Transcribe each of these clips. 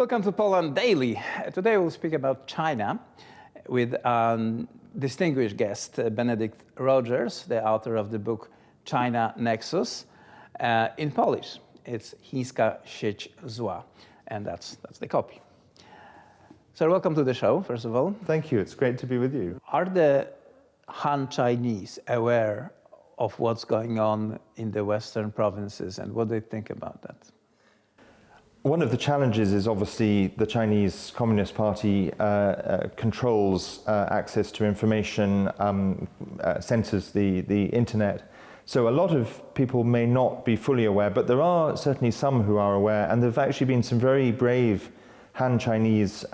Welcome to Poland Daily. Today we'll speak about China with distinguished guest Benedict Rogers, the author of the book China Nexus. In Polish, it's Chińska sieć zła, and that's the copy. So welcome to the show, first of all. Thank you. It's great to be with you. Are the Han Chinese aware of what's going on in the Western provinces, and what do they think about that? One of the challenges is obviously the Chinese Communist Party controls access to information, censors the internet. So a lot of people may not be fully aware, but there are certainly some who are aware, and there have actually been some very brave Han Chinese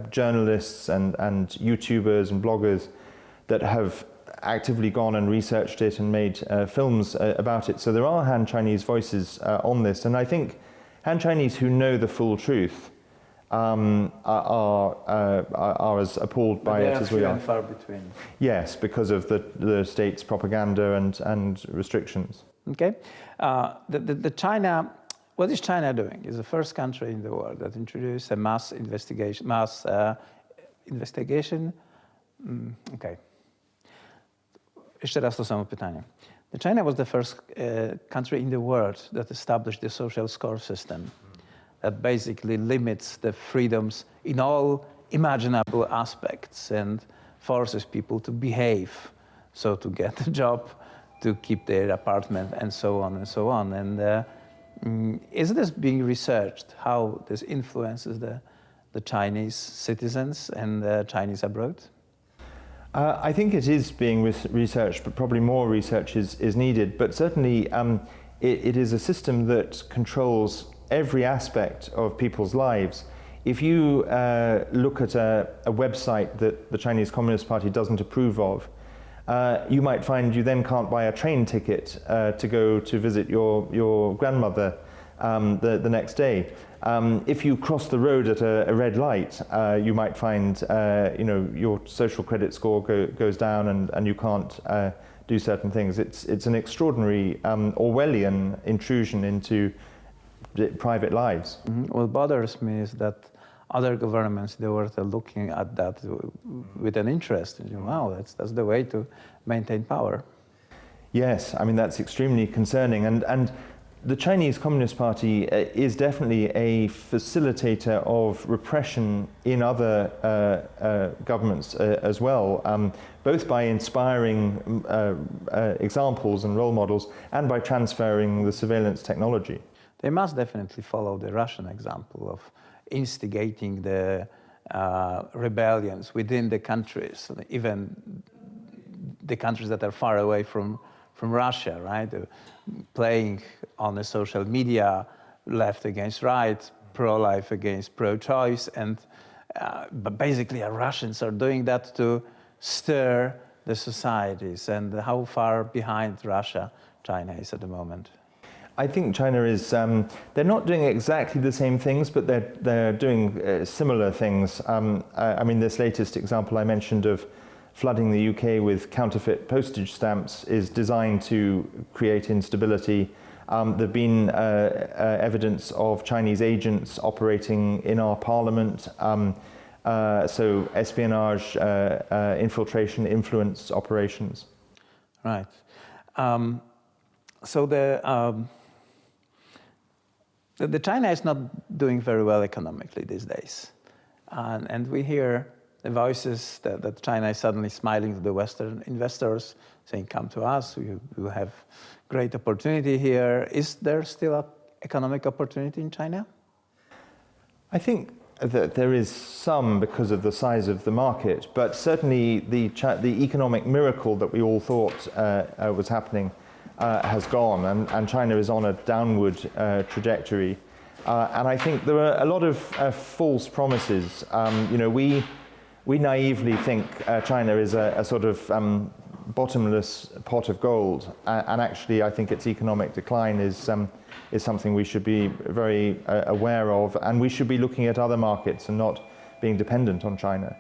journalists and YouTubers and bloggers that have actively gone and researched it and made films about it. So there are Han Chinese voices on this, and I think Han Chinese who know the full truth are as appalled by it as we are. Few and far between. Yes, because of the state's propaganda and restrictions. Okay, the China. What is China doing? It's the first country in the world that introduced a mass investigation. Okay. Jeszcze raz to samo pytanie. China was the first country in the world that established the social score system that basically limits the freedoms in all imaginable aspects and forces people to behave, so to get a job, to keep their apartment, and so on and so on. And is this being researched, how this influences the Chinese citizens and the Chinese abroad? I think it is being researched, but probably more research is needed. But certainly it is a system that controls every aspect of people's lives. If you look at a website that the Chinese Communist Party doesn't approve of, you might find you then can't buy a train ticket to go to visit your grandmother the next day. If you cross the road at a red light, you might find your social credit score goes down and you can't do certain things. It's an extraordinary Orwellian intrusion into private lives. Mm-hmm. What bothers me is that other governments in the world are looking at that with an interest. Wow, that's the way to maintain power. Yes, I mean that's extremely concerning, and the Chinese Communist Party is definitely a facilitator of repression in other governments as well, both by inspiring examples and role models and by transferring the surveillance technology. They must definitely follow the Russian example of instigating the rebellions within the countries, even the countries that are far away from Russia, right? Playing on the social media, left against right, pro-life against pro-choice, and but basically Russians are doing that to stir the societies. And how far behind China is at the moment? I think China is, they're not doing exactly the same things, but they're doing similar things. I mean, this latest example I mentioned of flooding the UK with counterfeit postage stamps is designed to create instability. There have been evidence of Chinese agents operating in our parliament, so espionage, infiltration, influence operations. Right. So the China is not doing very well economically these days, and we hear the voices that China is suddenly smiling to the Western investors, saying, "Come to us. We will have great opportunity here." Is there still an economic opportunity in China? I think that there is some because of the size of the market, but certainly the economic miracle that we all thought was happening has gone, and China is on a downward trajectory. And I think there are a lot of false promises. We naively think China is a sort of bottomless pot of gold, and actually I think its economic decline is something we should be very aware of, and we should be looking at other markets and not being dependent on China.